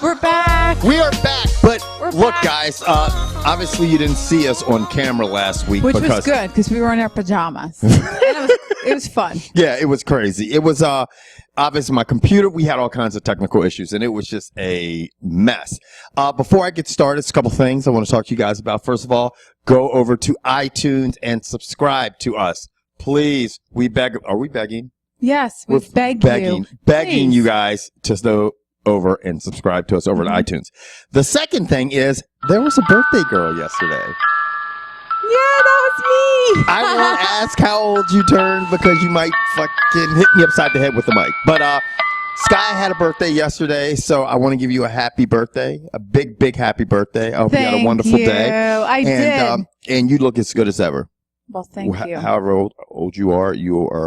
We're back. We are back, but look, back. guys, obviously you didn't see us on camera last week. Which was good, because we were in our pajamas. And it was fun. Yeah, it was crazy. It was, obviously my computer, we had all kinds of technical issues, and it was just a mess. Before I get started, it's a couple things I want to talk to you guys about. First of all, go over to iTunes and subscribe to us. Please, we beg. Are we begging? Yes, we beg you. Begging Please. you guys to go over and subscribe to us over to iTunes. The second thing is, there was a birthday girl yesterday. Yeah, that was me. I won't ask how old you turned because you might fucking hit me upside the head with the mic. But Sky had a birthday yesterday, so I want to give you a happy birthday, a big, big happy birthday. I hope you had a wonderful day. I did. And you look as good as ever. Well, thank you. However old you are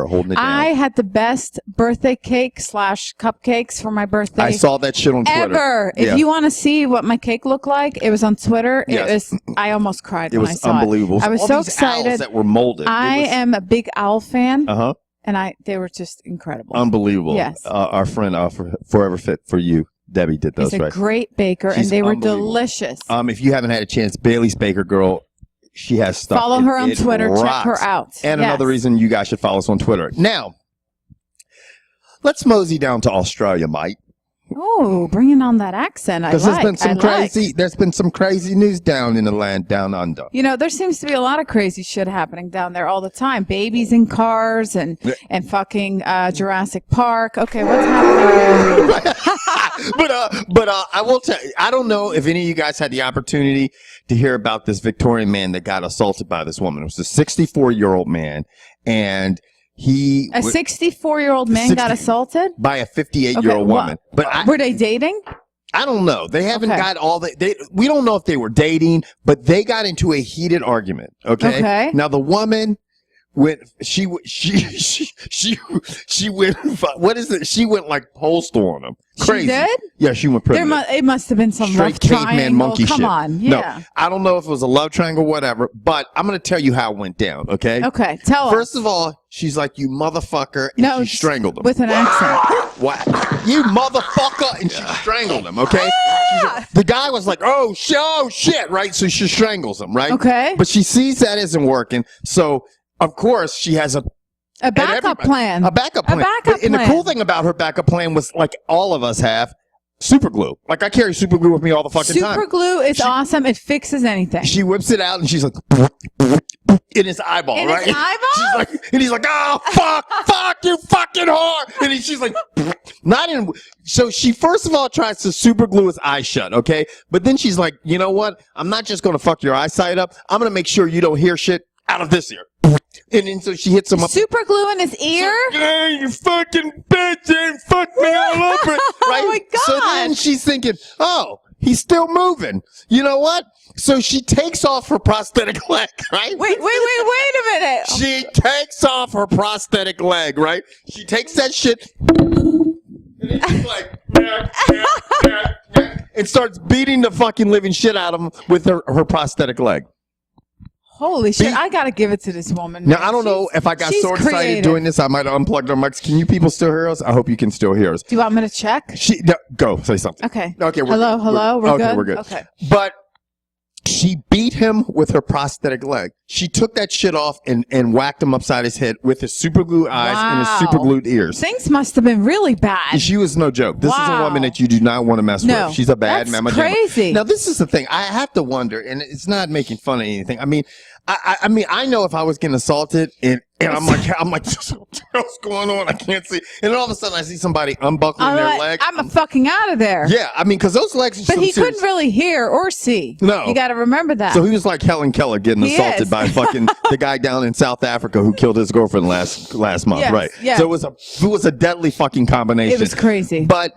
holding it down. I had the best birthday cake / cupcakes for my birthday. I saw that shit on Twitter. Ever. Yeah. If you want to see what my cake looked like, it was on Twitter. Yes. I almost cried It when I was saw unbelievable. it. I was All so these excited. owls that were molded. I am a big owl fan. Uh-huh. And they were just incredible. Unbelievable. Yes. Our friend Forever Fit for You, Debbie, did those, He's a right? great baker, She's and they were unbelievable. delicious. If you haven't had a chance, Bailey's Baker Girl, she has stuff. Follow her on It Twitter. rocks. Check her out. And Yes. another reason you guys should follow us on Twitter. Now, let's mosey down to Australia, Mike. Oh, bringing on that accent. Because there's been some crazy news down in the land down under. You know, there seems to be a lot of crazy shit happening down there all the time. Babies in cars and fucking Jurassic Park. Okay, what's happening there? but I will tell you, I don't know if any of you guys had the opportunity to hear about this Victorian man that got assaulted by this woman. It was a 64-year-old man, and a 64-year-old man got assaulted by a 58-year-old woman. But were they dating? I don't know. They haven't got all we don't know if they were dating, but they got into a heated argument. Okay. Now the woman went. She went. What is it? She went like postal on him. Crazy. She did? Yeah, she went pretty. It must have been some straight love caveman triangle. monkey Come shit. on, yeah. No, I don't know if it was a love triangle, whatever. But I'm gonna tell you how it went down. Okay. Okay. Tell us. First of all, she's like, "You motherfucker," and she strangled him with an accent. What? You motherfucker, and she strangled him. Okay. The guy was like, "Oh shit!" Right. So she strangles him. Right. Okay. But she sees that isn't working, so of course she has a backup plan. A backup plan. And the cool thing about her backup plan was, like all of us have, super glue. Like I carry super glue with me all the fucking time. Super glue is awesome. It fixes anything. She whips it out and she's like, in his eyeball, in right? His eyeball? She's like, and he's like, "Oh fuck you fucking whore!" And she's like, not in. So she first of all tries to super glue his eyes shut, okay? But then she's like, "You know what? I'm not just gonna fuck your eyesight up. I'm gonna make sure you don't hear shit out of this ear." And then so she hits him up. Super glue in his ear? Hey, you fucking bitch, and fuck me all over it, right? Oh my God. So then she's thinking, "Oh, he's still moving. You know what?" So she takes off her prosthetic leg, right? Wait a minute. She takes off her prosthetic leg, right? She takes that shit and it's like, and starts beating the fucking living shit out of him with her prosthetic leg. Holy shit, I gotta give it to this woman. Now, I don't know if I got so excited doing this, I might have unplugged our mics. Can you people still hear us? I hope you can still hear us. Do you want me to check? Go, say something. Okay. Okay. Hello, we're good? We're good. Okay. But she beat him with her prosthetic leg. She took that shit off and whacked him upside his head with his super glue eyes and his super glued ears. Things must have been really bad. She was no joke. This is a woman that you do not want to mess with. She's a bad mamma. That's crazy. Now, this is the thing. I have to wonder, and it's not making fun of anything. I mean, I know if I was getting assaulted and I'm like, what's going on? I can't see. And then all of a sudden I see somebody unbuckling their leg. I'm fucking out of there. Yeah, I mean, because those legs are But he couldn't really hear or see. No. You got to remember that. So he was like Helen Keller getting assaulted by fucking the guy down in South Africa who killed his girlfriend last month, Yes, right? yes. So it was a deadly fucking combination. It was crazy. But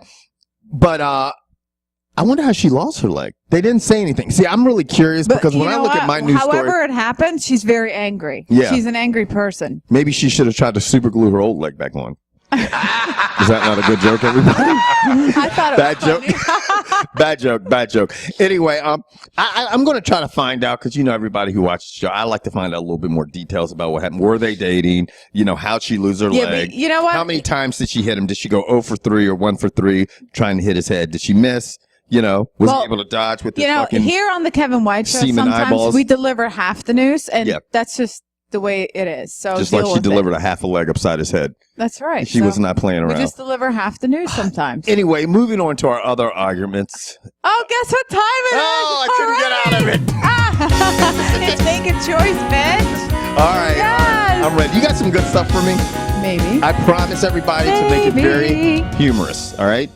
I wonder how she lost her leg. They didn't say anything. See, I'm really curious because when I look at my news story, however it happened, she's very angry. Yeah. She's an angry person. maybe she should have tried to super glue her old leg back on. Is that not a good joke, everybody? I thought it was funny. Bad joke. Anyway, I'm going to try to find out, because you know everybody who watches the show, I like to find out a little bit more details about what happened. Were they dating? You know, how'd she lose her leg? But you know what? How many times did she hit him? Did she go 0 for 3 or 1 for 3 trying to hit his head? Did she miss? Was he able to dodge with his fucking here on the Kevin White Show, semen sometimes eyeballs? we deliver half the news, and that's just the way it is. So just like she delivered a half a leg upside his head. That's right. She was not playing around. We just deliver half the news sometimes. Anyway, moving on to our other arguments. Oh, guess what time it is? Oh, I couldn't get out of it. It's Make a Choice, bitch. All right. Yes. I'm ready. You got some good stuff for me? Maybe. I promise everybody to make it very humorous. All right?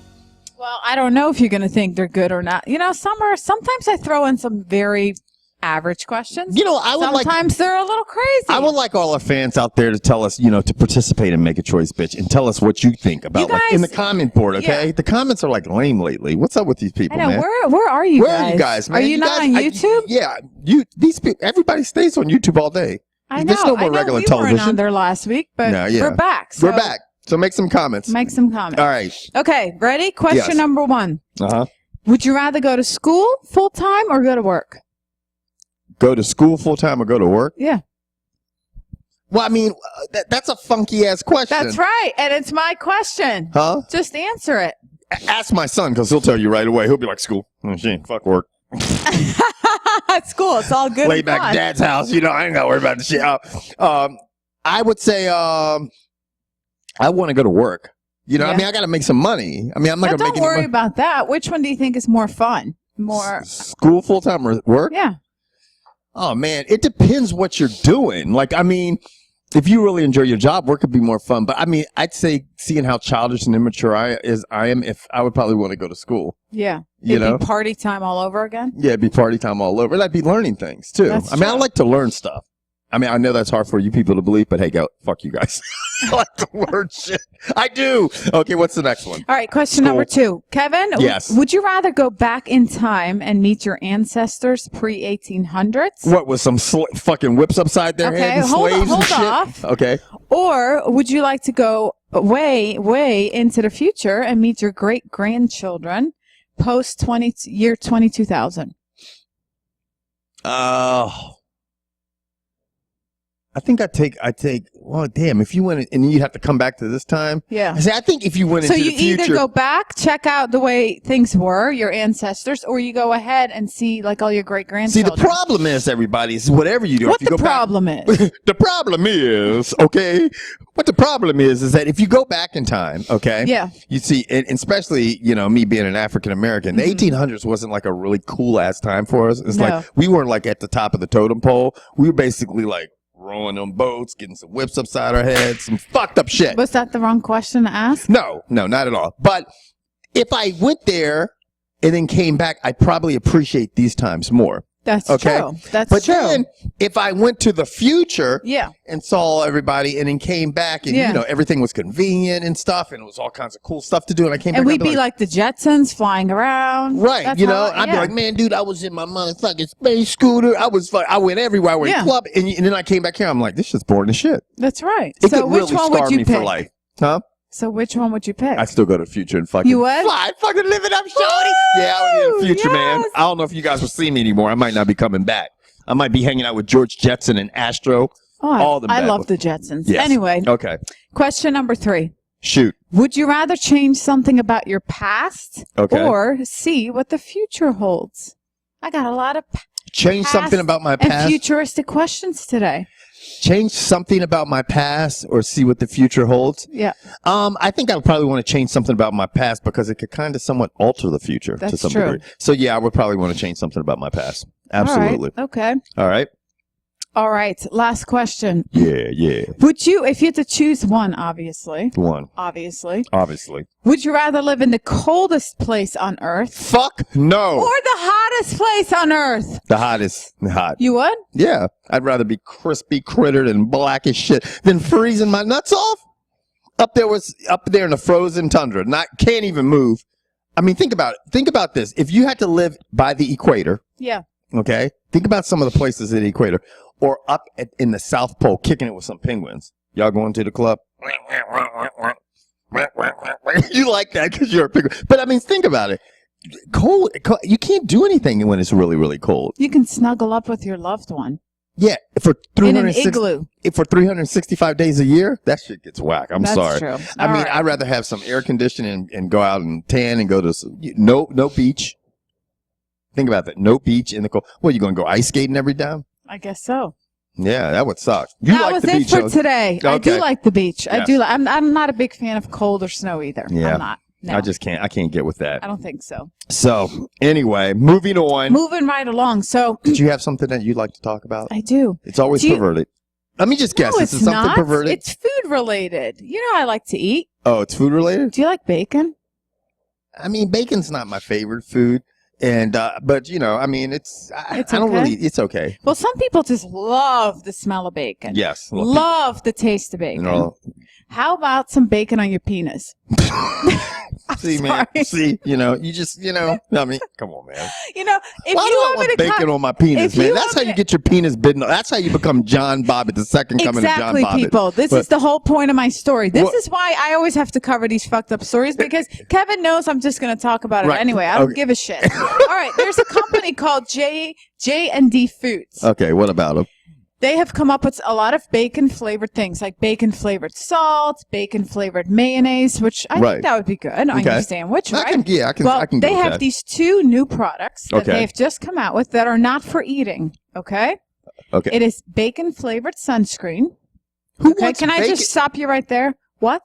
Well, I don't know if you're going to think they're good or not. Sometimes I throw in some very average questions. Sometimes they're a little crazy. I would like all our fans out there to tell us, to participate in Make a Choice, bitch, and tell us what you think about, in the comment board, okay? Yeah. The comments are like lame lately. What's up with these people, man? Where are you guys? Where are you guys, man? Are you not on YouTube? These people, everybody stays on YouTube all day. I know. There's no more regular television. We weren't on there last week, but we're back. We're back. So make some comments. All right. Okay, ready? Question number 1. Uh-huh. Would you rather go to school full-time or go to work? Go to school full-time or go to work? Yeah. Well, I mean, that's a funky-ass question. That's right, and it's my question. Huh? Just answer it. Ask my son, because he'll tell you right away. He'll be like, school. Fuck work. It's cool. It's all good. Lay back at dad's house. I ain't got to worry about the shit. I would say I want to go to work. I mean, I got to make some money. I mean, I'm not going to make any money. Don't worry about that. Which one do you think is more fun? More school full-time or work? Yeah. Oh, man. It depends what you're doing. Like, I mean, if you really enjoy your job, work could be more fun. But, I mean, I'd say seeing how childish and immature I am, if I would probably want to go to school. Yeah. It'd be party time all over again? Yeah, it'd be party time all over. And I'd be learning things, too. That's I mean, I like to learn stuff. I mean, I know that's hard for you people to believe, but hey, fuck you guys. I like to learn shit. I do. Okay, what's the next one? All right, question number 2. Kevin, yes. Would you rather go back in time and meet your ancestors pre-1800s? What, with some fucking whips upside their head and slaves and shit? Off. Okay. Or would you like to go way, way into the future and meet your great-grandchildren year 22,000? I think I take, well, damn, if you went and you have to come back to this time. Yeah. I think if you went into the future. So you either go back, check out the way things were, your ancestors, or you go ahead and see like all your great-grandchildren. See, the problem is, everybody, is whatever you do. What the problem is? The problem is, okay, what the problem is that if you go back in time, okay. Yeah. You see, and especially, me being an African-American, the 1800s wasn't like a really cool-ass time for us. It's like, we weren't like at the top of the totem pole. We were basically like, rowing on boats, getting some whips upside our heads, some fucked up shit. Was that the wrong question to ask? No, not at all. But if I went there and then came back, I'd probably appreciate these times more. That's true. That's but true. But then if I went to the future yeah. and saw everybody and then came back and, everything was convenient and stuff and it was all kinds of cool stuff to do and I came back. And we'd be like the Jetsons flying around. Right. I'd be like, man, dude, I was in my motherfucking space scooter. I went everywhere. I went club. And then I came back here. I'm like, this shit's boring as shit. That's right. It could really scar me for life. Huh? So which one would you pick? I still go to the future and fucking fly. Fucking live it up, shorty. Yeah, I would be in the future, man. I don't know if you guys will see me anymore. I might not be coming back. I might be hanging out with George Jetson and Astro. Oh, I love the Jetsons. Yes. Anyway. Okay. Question number 3. Shoot. Would you rather change something about your past or see what the future holds? I got a lot of change something about my past and futuristic questions today. Change something about my past or see what the future holds? Yeah. I think I would probably want to change something about my past because it could kind of somewhat alter the future to some degree. So yeah, I would probably want to change something about my past. Absolutely. All right. Okay. All right. All right. Last question. Yeah. Would you, if you had to choose one, obviously. Obviously. Would you rather live in the coldest place on Earth? Fuck no. Or the hottest place on Earth? The hottest. Hot. You would? Yeah. I'd rather be crispy, crittered, and black as shit than freezing my nuts off. Up there in the frozen tundra. Can't even move. I mean, think about it. Think about this. If you had to live by the equator. Yeah. Okay. Think about some of the places at the equator. Or up in the South Pole, kicking it with some penguins. Y'all going to the club? You like that because you're a penguin. But I mean, think about it. Cold. You can't do anything when it's really, really cold. You can snuggle up with your loved one. Yeah, for in an igloo. for 365 days a year, that shit gets whack. I'm That's sorry. true. I mean, right. I'd rather have some air conditioning and go out and tan and go to no beach. Think about that. No beach in the cold. What, you going to go ice skating every time? I guess so. Yeah, that would suck. You That like was the it beach, for huh? today. I do Okay. like the beach. I Yes. do. I'm not a big fan of cold or snow either. Yeah. I'm not. No, I just can't. I can't get with that. I don't think so. So anyway, moving on. Moving right along. So Did you have something that you'd like to talk about? I do. It's always Do you- perverted. Let me just guess. No, This it's is something not. perverted. It's food related. You know, I like to eat. Oh, it's food related? Do you like bacon? I mean, bacon's not my favorite food. And, but you know, I mean, It's I don't okay? really, it's okay. Well, some people just love the smell of bacon. Yes. Love the taste of bacon. You know, How about some bacon on your penis? see, man, sorry. see, you know, you just, you know, I mean, come on, man. You know, if Why you do I want me want to bacon come, on my penis, if man? you That's want how me you to- get your penis bitten. That's how you become John Bobbitt, the second coming exactly, of John Bobbitt. people. This But- is the whole point of my story. This What- is why I always have to cover these fucked up stories because Kevin knows I'm just going to talk about it Right. anyway. I don't Okay. give a shit. All right, there's a company called J&D Foods. Okay, what about him? They have come up with a lot of bacon flavored things like bacon flavored salt, bacon flavored mayonnaise, which I Right. think that would be good on Okay. your sandwich, right? I can well, go they with have that. these two new products that Okay. they've just come out with that are not for eating. Okay. Okay. It is bacon flavored sunscreen. Who Okay. wants Can I bacon? just stop you right there? What?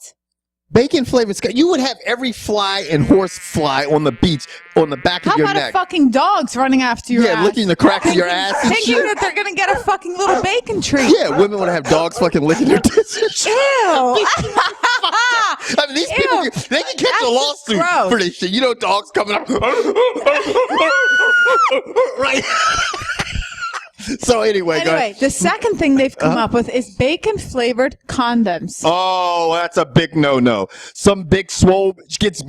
Bacon flavored sky. You would have every fly and horse fly on the beach on the back How of your about neck. a fucking dogs running after your Yeah, ass? licking the cracks of your ass and Thinking shit. that they're going to get a fucking little bacon treat. Yeah, women would have dogs fucking licking their tits and shit. Ew. I mean, these people, Ew. they can catch That's a just lawsuit gross. for this shit. You know, dogs coming up. Right. So anyway, go ahead. Anyway, the second thing they've come up with is bacon flavored condoms. Oh, that's a big no-no. Some big swole gets,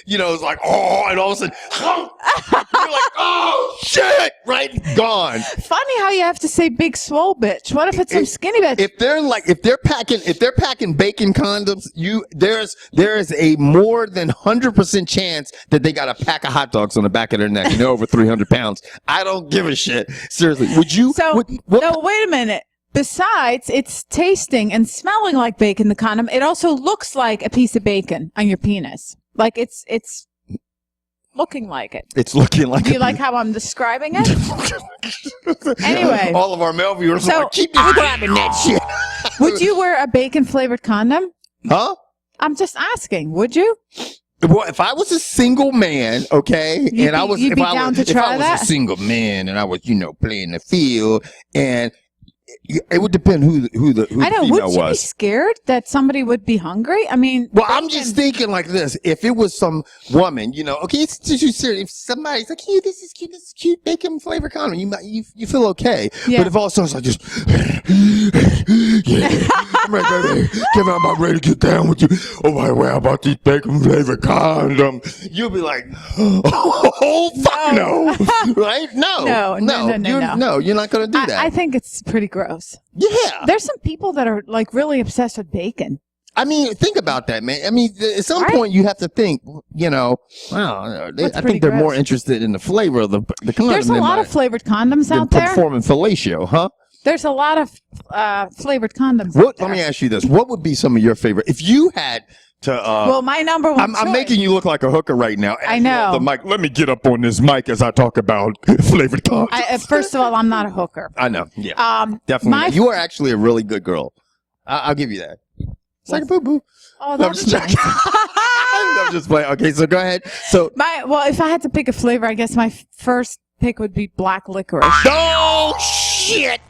you know, it's like, oh, and all of a sudden, you're like, oh, shit, right? Gone. Funny how you have to say big swole bitch. What if it's some skinny bitch? If they're packing bacon condoms, there's a more than 100% chance that they got a pack of hot dogs on the back of their neck and they're over 300 pounds. I don't give a shit. Seriously. Would you? So, what- no, wait a minute. Besides, it's tasting and smelling like bacon, the condom, it also looks like a piece of bacon on your penis. Like it's looking like it. It's looking like. Do you like how I'm describing it? Anyway. All of our male viewers So, are like, keep describing that shit. Would you wear a bacon flavored condom? Huh? I'm just asking. Would you? Well, if I was a single man, okay, You'd and I be- was, you'd if be I down was, to if I try was that? a single man and I was, you know, playing the field, and it would depend who the I know. female Would you be was. scared that somebody would be hungry? I mean, Well, I'm just thinking like this. If it was some woman, you know, okay, it's too serious. If somebody's like, hey, this is cute bacon flavor condom, you feel okay. Yeah. But if all of a sudden it's like just, yeah, I'm ready, baby. Kevin, I'm about ready to get down with you. Oh, by the way, how about these bacon flavor condom? You'll be like, oh, fuck no. Right? No. You're not going to do that. I think it's pretty gross. Yeah. There's some people that are like really obsessed with bacon. I mean, think about that, man. I mean, at some Right? point you have to think, you know, wow, That's I pretty think they're more gross. interested in the flavor of the condom There's a than lot of flavored condoms than out there. performing fellatio, huh? There's a lot of flavored condoms. What? out there. Let me ask you this: what would be some of your favorite if you had to? Well, my number one. I'm making you look like a hooker right now. I know. The mic. Let me get up on this mic as I talk about flavored condoms. First of all, I'm not a hooker. I know. Yeah. Definitely. my- You are actually a really good girl. I'll give you that. It's like a boo boo. Oh, No, I'm that's just nice. I'm just playing. Okay, so go ahead. So. If I had to pick a flavor, I guess my first pick would be black licorice. Oh shit!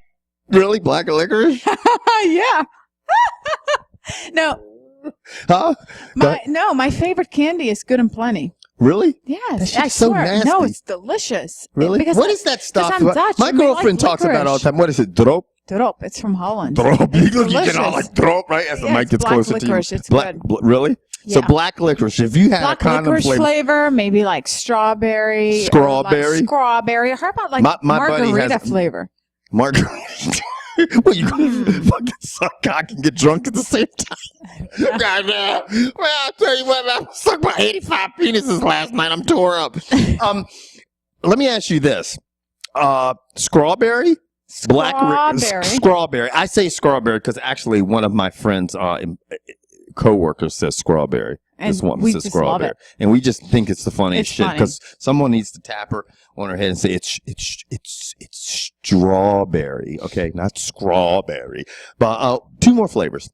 Really, black licorice? Yeah. No, Huh? my favorite candy is Good and Plenty. Really? Yes, That shit's I so swear. nasty. No, it's delicious. Really? Because What is that stuff? I'm Dutch. My and we girlfriend like talks about it all the licorice. time. What is it? Drop? Drop. It's from Holland. Drop. You get all delicious. like drop, right? As the Yeah, mic it's gets black closer licorice. to you. It's good. Really? So Yeah. black licorice. If you had Black a condom licorice flavor, maybe like strawberry. or Strawberry? Like strawberry. How about like My buddy margarita has- flavor? Margarita. Well, you gonna fucking suck cock and get drunk at the same time. God, man. Well, I'll tell you what, man. I sucked my 85 penises last night. I'm tore up. Let me ask you this. Strawberry Strawberry. Strawberry. I say strawberry because actually one of my friends, co-workers says strawberry. And this woman we says just love strawberry. it. And we just think it's the funniest It's shit funny. because someone needs to tap her on her head and say it's strawberry. Okay, not strawberry. But 2 more flavors.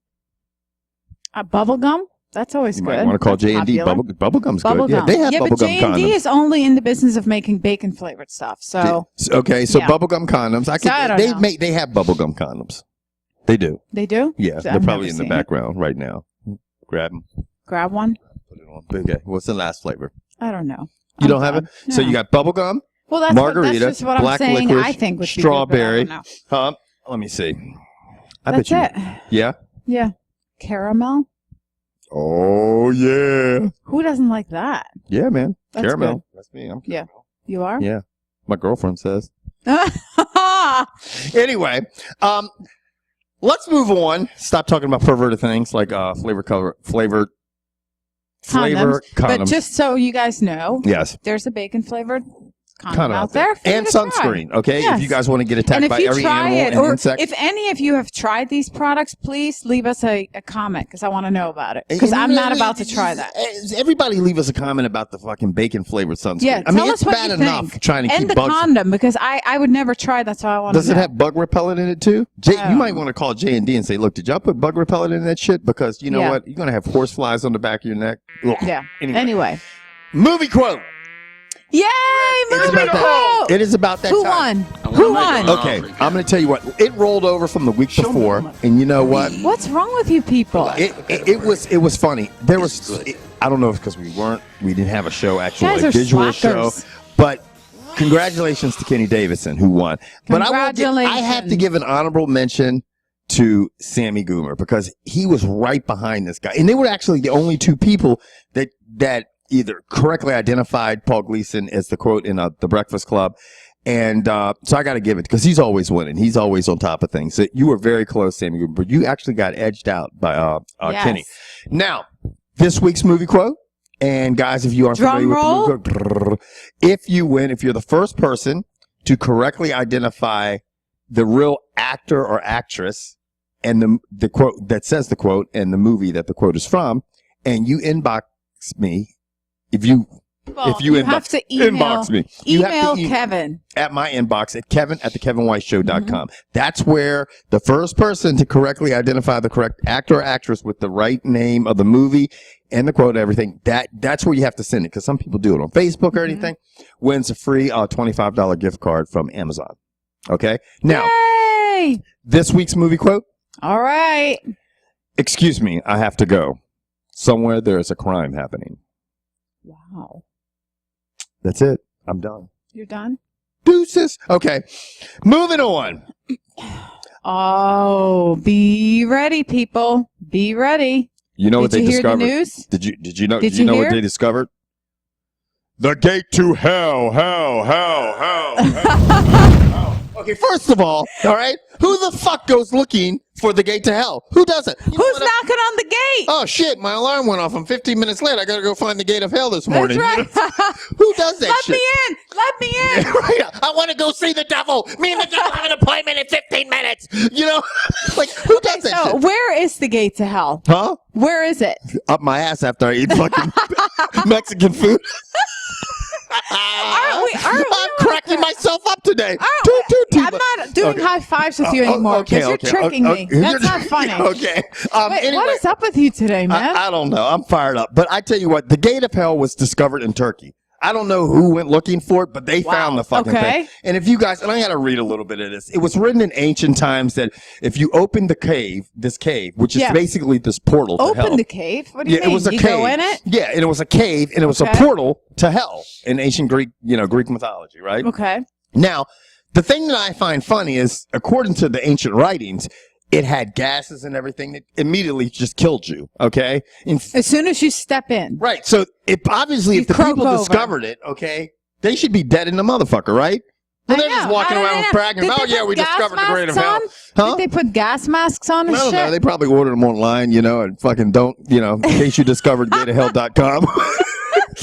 Bubble gum. That's always You good. might want to call That's J&D. popular. Bubblegum's Bubble good. gum. Yeah, they have but bubblegum J&D condoms. is only in the business of making bacon flavored stuff. So Okay, so Yeah. bubblegum condoms. I don't know. They have bubblegum condoms. They do. they do. Yeah, So they're I've probably never in the seen it. background right now. Grab them. Grab one. Put it on. Okay, what's the last flavor? I don't know. You don't have done. it? So No. you got bubblegum, well, that's margarita, that's just what black I'm saying. licorice, I think would strawberry. be good, but I don't know. Let me see. I That's bet you. it. Yeah? Yeah. Caramel. Oh, yeah. Who doesn't like that? Yeah, man. That's Caramel. good. That's me. I'm Yeah. caramel. You are. Yeah. My girlfriend says. Anyway, let's move on. Stop talking about perverted things like flavor Condoms. condoms. But just so you guys know, Yes. there's a bacon flavored condom Condom out there. for you And to try. sunscreen, okay? Yes. If you guys want to get And attacked if by you every try animal it, and or insect. if any of you have tried these products, please leave us a comment because I want to know about it. Because And I'm not really, about to try that. Everybody leave us a comment about the fucking bacon flavored sunscreen. Yeah, I mean, tell it's us what bad you enough think. trying to And keep the bugs. condom, because I would never try that, so I want to Does it have bug repellent in it too? You might want to call J&D and say, look, did y'all put bug repellent in that shit? Because you know Yeah. what? You're going to have horse flies on the back of your neck. Ugh. Yeah. Anyway. Anyway. Movie quote. Yay! It's Movie about that- quote! It is about that Who time. won? Who won? Okay, I'm going to tell you what. It rolled over from the week before, and you know what? What's wrong with you people? It was funny. There was I don't know if it's because we didn't have a show actually Guys a are visual show, slackers. but congratulations to Kenny Davidson who won. But I have to Congratulations. give an honorable mention to Sammy Goomer because he was right behind this guy, and they were actually the only 2 people that either correctly identified Paul Gleason as the quote in The Breakfast Club. And so I got to give it because he's always winning. He's always on top of things. So you were very close, Sammy Goomer, but you actually got edged out by Yes. Kenny. Now, this week's movie quote, and guys, if you aren't Drum familiar roll. with the movie quote, if you win, if you're the first person to correctly identify the real actor or actress and the quote that says the quote and the movie that the quote is from, and you inbox me, if you have to inbox me. You have Email to email Kevin. at my inbox at kevin@thekevinwhiteshow.com. That's where the first person to correctly identify the correct actor or actress with the right name of the movie and the quote and everything, that's where you have to send it because some people do it on Facebook or anything, wins a free $25 gift card from Amazon. Okay? Now, Yay! this week's movie quote, All right. excuse me, I have to go. Somewhere there is a crime happening. Wow. That's it. I'm done. You're done? Deuces. Okay. Moving on. Oh, be ready, people. Be ready. You know what Did they you hear discovered? the news? Did you know? Did Did you you know what hear? they discovered? The gate to hell. Okay, first of all right, who the fuck goes looking for the gate to hell? Who does it? You know Who's what knocking on the gate? Oh shit! My alarm went off. I'm 15 minutes late. I gotta go find the gate of hell this morning. That's right. Who does that Let shit? me in. Let me in. Right. I want to go see the devil. Me and the devil have an appointment in 15 minutes. You know, like who does that So, shit? where is the gate to hell? Huh? Where is it? Up my ass after I eat fucking Mexican food. Aren't we I'm on cracking myself up today. I'm not doing high fives with you anymore because you're tricking me. That's not funny. Okay. Wait, Anyway, what is up with you today, man? I don't know. I'm fired up. But I tell you what, the gate of hell was discovered in Turkey. I don't know who went looking for it, but they found the fucking thing. And if you guys, and I got to read a little bit of this. It was written in ancient times that if you open this cave, which is basically this portal to hell. Open the cave? What do you mean? It was a you cave. go in it? Yeah, and it was a cave, and it was a portal to hell in ancient Greek, Greek mythology, right? Okay. Now, the thing that I find funny is, according to the ancient writings, it had gases and everything that immediately just killed you, okay? As soon as you step in. Right, so obviously if the people discovered it, okay, they should be dead in the motherfucker, right? Well, they're just walking around bragging about, we discovered the grate of hell. Huh? Did they put gas masks on and I don't shit? know, they probably ordered them online, and fucking don't, in case you discovered gateofhell.com.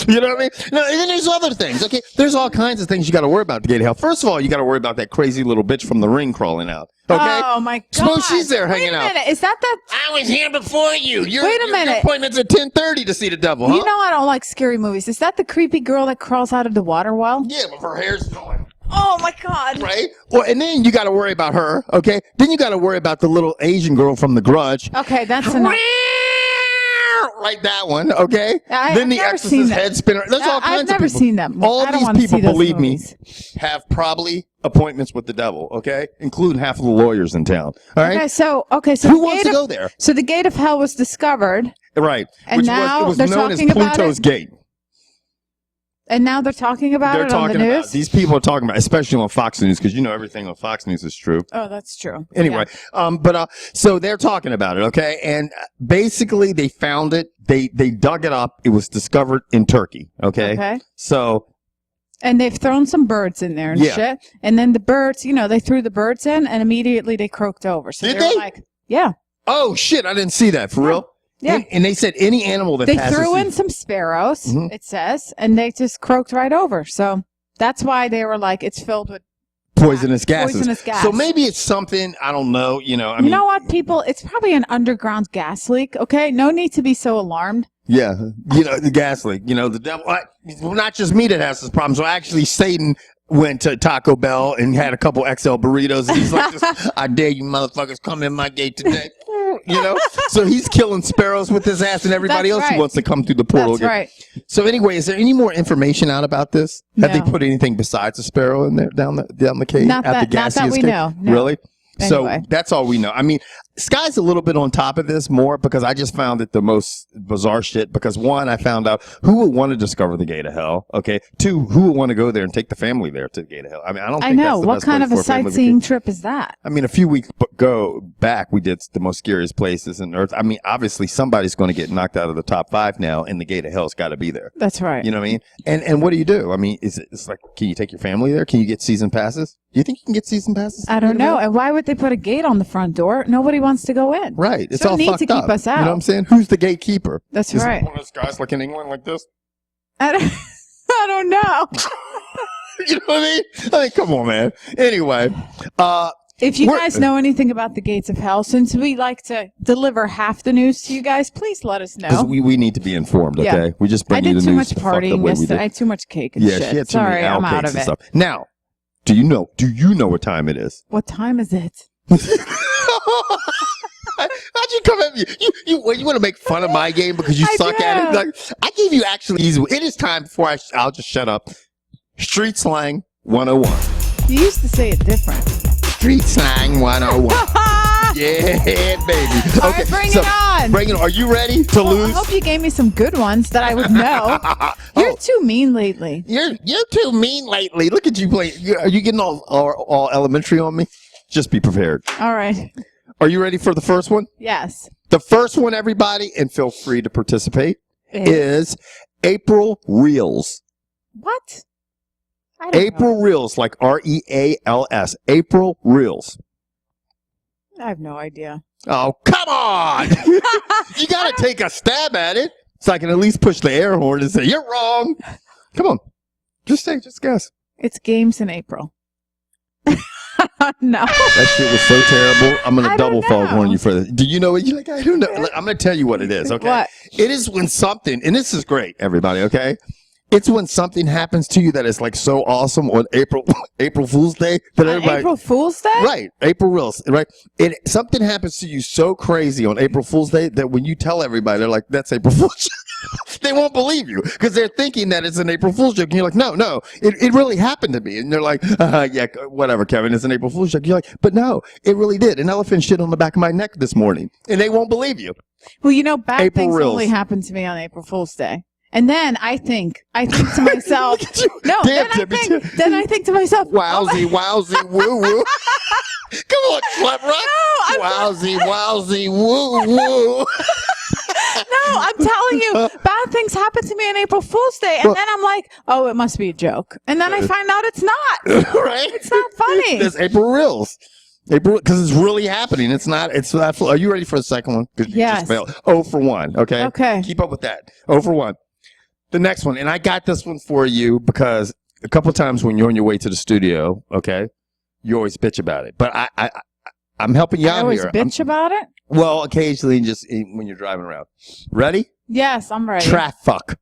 You know what I mean? No, and then there's other things. Okay, there's all kinds of things you got to worry about to get hell. First of all, you got to worry about that crazy little bitch from the ring crawling out. Okay. Oh my God! Suppose she's there hanging out. Wait a minute. Is that? I was here before you. Wait a minute. Your appointment's at 10:30 to see the devil. Huh? You know I don't like scary movies. Is that the creepy girl that crawls out of the water well? Yeah, but her hair's going. Oh my God! Right? Well, and then you got to worry about her. Okay. Then you got to worry about the little Asian girl from The Grudge. Okay, that's enough. Like that one, okay? Then I've the never Exorcist seen that. head spinner. There's all kinds of people. I've never seen them. All I don't these wanna people, see those believe movies. me, have probably appointments with the devil, okay? Including half of the lawyers in town. All right? Okay, so who wants to go there? So the gate of hell was discovered, Right. And now it was they're known as talking about Pluto's it? Gate. and now they're talking about They're it on the talking about news. these people are talking about, especially on Fox News, because you know everything on Fox News is true. Oh, that's true. Anyway, so they're talking about it, okay? And basically, they found it. They dug it up. It was discovered in Turkey, okay? Okay. So And they've thrown some birds in there and Yeah. shit. And then the birds, they threw the birds in, and immediately they croaked over. So Did were they? like, yeah. oh shit, I didn't see that for real. Yeah. And they said any animal that They passes threw through- in some sparrows, Mhm. it says, and they just croaked right over. So that's why they were like, it's filled with poisonous gases. Poisonous gas. So maybe it's something, I don't know, I mean, you know what, people? It's probably an underground gas leak, okay? No need to be so alarmed. yeah, the gas leak, the devil, well, not just me that has this problem. So actually Satan went to Taco Bell and had a couple XL burritos and he's like, I dare you motherfuckers come in my gate today. So he's killing sparrows with his ass and everybody That's else who right. wants to come through the portal. That's again. right. So anyway, is there any more information out about this? Have No. they put anything besides a sparrow in there down the cave? Not at that- the not that gaseous we cave? know, no. Really? Anyway. So that's all we know. I mean, Sky's a little bit on top of this more because I just found it the most bizarre shit because one, I found out who would want to discover the gate of hell. Okay. Two, who would want to go there and take the family there to the gate of hell? I mean, I don't think know. that's the What best kind place of a for family sightseeing vacation. trip is that? I mean, a few weeks back, we did the most scariest places on earth. I mean, obviously somebody's going to get knocked out of the top 5 now and the gate of hell's got to be there. That's right. You know what I mean? And what do you do? I mean, it's like, can you take your family there? Can you get season passes? Do you think you can get season passes? I don't know. And why would they put a gate on the front door? Nobody wants to go in. Right. It's So all need fucked to keep up. us You know out. what I'm saying? Who's the gatekeeper? That's Is it right. one of those guys like in England like this? I don't know. You know what I mean? Come on, man. Anyway, If you We're- guys know anything about the gates of hell, since we like to deliver half the news to you guys, please let us because know. we need to be informed, Yeah. okay? We just bring I you did the too news much the fucked up partying way we yesterday. I did. had too much cake and Yeah, shit. she had too Sorry, many I'm owl out cakes of and it. stuff. Now, do you know what time it is? What time is it? How'd you come at me? You want to make fun of my game because you I suck at it? do. Like, I gave you actually easy. It is time before I'll just shut up. Street slang 101. You used to say it different. Street slang 101. Yeah, baby. All right, bring it on. Bring it on. Are you ready to Well, I lose? hope you gave me some good ones that I would know. You're too mean lately. You're too mean lately. Look at you play. Are you getting all elementary on me? Just be prepared. All right. Are you ready for the first one? Yes. The first one, everybody, and feel free to participate, is April Reels. What? I don't April Reels, like Reals. April Reels. know. I have no idea. Oh, come on! You got to take a stab at it so I can at least push the air horn and say, you're wrong. Come on. Just guess. It's games in April. No. That shit was so terrible. I'm going I to don't double fold know. on you for this. Do you know it? You're like, I don't know. I'm going to tell you what it is, okay? What? It is when something, and this is great, everybody, okay? It's when something happens to you that is like so awesome on April Fool's Day that On everybody. April Fool's Day? Right, April Reels, right? Something happens to you so crazy on April Fool's Day that when you tell everybody, they're like, "That's April Fool's." They won't believe you because they're thinking that it's an April Fool's joke, and you're like, "No, it really happened to me." And they're like, "Yeah, whatever, Kevin, it's an April Fool's joke." You're like, "But no, it really did. An elephant shit on the back of my neck this morning," and they won't believe you. Well, bad April things Reels. only happen to me on April Fool's Day. And then I think to myself, no, Damn, then I think to myself, Wowsy, woo woo. Come on, Slap Rock. Wowsy, woo woo. no, I'm telling you, bad things happen to me on April Fool's Day. And then I'm like, oh, it must be a joke. And then I find out it's not. Right? It's not funny. There's April Reels. Because it's really happening. It's not. Are you ready for the second one? 'Cause you Yes. just failed. 0 for 1. Okay. Okay. Keep up with that. 0 for 1. The next one, and I got this one for you because a couple times when you're on your way to the studio, okay, you always bitch about it. But I'm helping you out always here. bitch about it? Well, occasionally, just when you're driving around. Ready? Yes, I'm ready. Traffic.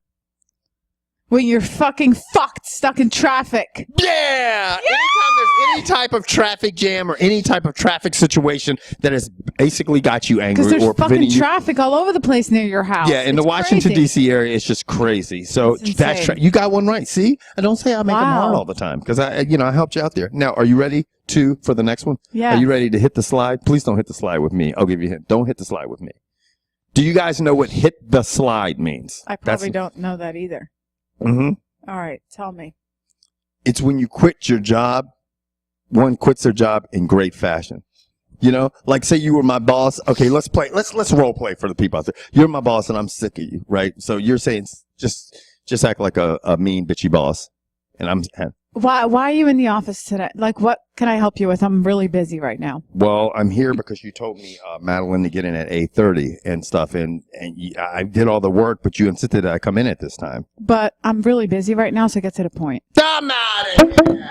When you're fucking fucked, stuck in traffic. Yeah! Anytime there's any type of traffic jam or any type of traffic situation that has basically got you angry Because there's or preventing fucking you. traffic all over the place near your house. Yeah, in the It's Washington, crazy. D.C. area, it's just crazy. So It's that's insane. you got one right. See? I don't say I make them hard Wow. all the time because I helped you out there. Now, are you ready for the next one? Yeah. Are you ready to hit the slide? Please don't hit the slide with me. I'll give you a hint. Don't hit the slide with me. Do you guys know what hit the slide means? I probably don't know that either. Mm-hmm. All right, tell me. It's when you quit your job. One quits their job in great fashion. You know, like say you were my boss. Okay, let's role play for the people out there. You're my boss and I'm sick of you, right? So you're saying just act like a mean bitchy boss. And Why are you in the office today? Like, what can I help you with? I'm really busy right now. well, I'm here because you told me, Madeline, to get in at 8:30 and stuff. And I did all the work, but you insisted that I come in at this time. But I'm really busy right now, so get to the point. I'm out of here.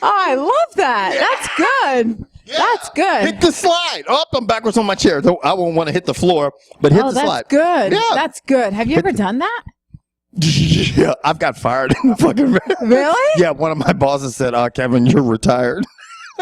Oh, I love that. That's good. Yeah. That's good. Hit the slide. Oh, I'm backwards on my chair. I won't want to hit the floor, but hit the that's slide. good. Yeah. That's good. Have you ever done that? Yeah, I've got fired in the fucking. Really? Yeah, one of my bosses said, Kevin, you're retired.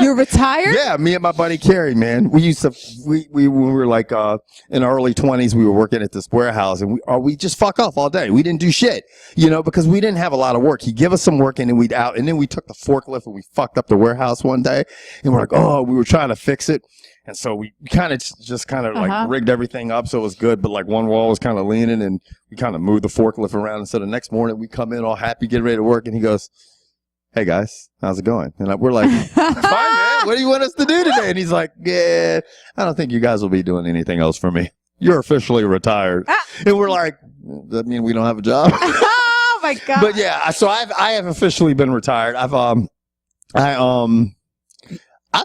You're retired? Yeah, me and my buddy Kerry, man. We used to, when we were like in our early 20s, we were working at this warehouse and we just fuck off all day. We didn't do shit, because we didn't have a lot of work. He'd give us some work and then we'd out. And then we took the forklift and we fucked up the warehouse one day. And we're like, we were trying to fix it. And so we kind of just like rigged everything up so it was good. But like one wall was kind of leaning and we kind of moved the forklift around. And so the next morning we come in all happy, get ready to work. And he goes, hey guys, how's it going? And we're like, fine, man. What do you want us to do today? And he's like, yeah, I don't think you guys will be doing anything else for me. You're officially retired. And we're like, does that mean we don't have a job? Oh my God. But yeah, so I have officially been retired. I've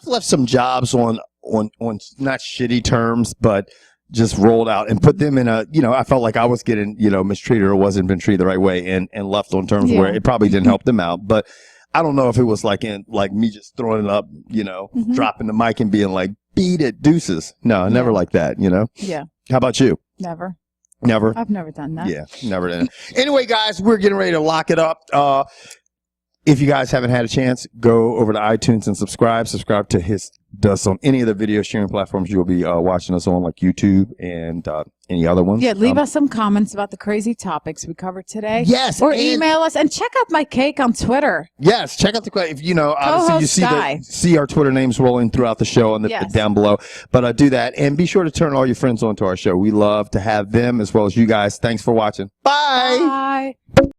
left some jobs on not shitty terms, but just rolled out and put them in I felt like I was getting, mistreated or wasn't been treated the right way and left on terms where it probably didn't help them out. But I don't know if it was like me just throwing it up, dropping the mic and being like, beat it, deuces. No, never like that, Yeah. How about you? Never. Never? I've never done that. Yeah, never done it. Anyway, guys, we're getting ready to lock it up. If you guys haven't had a chance, go over to iTunes and subscribe. Subscribe to us on any of the video sharing platforms you'll be watching us on, like YouTube and any other ones. Yeah, leave us some comments about the crazy topics we covered today. Yes. Or email us and check out my cake on Twitter. Yes, check out the if obviously you see our Twitter names rolling throughout the show on the down below. But do that and be sure to turn all your friends onto our show. We love to have them as well as you guys. Thanks for watching. Bye. Bye.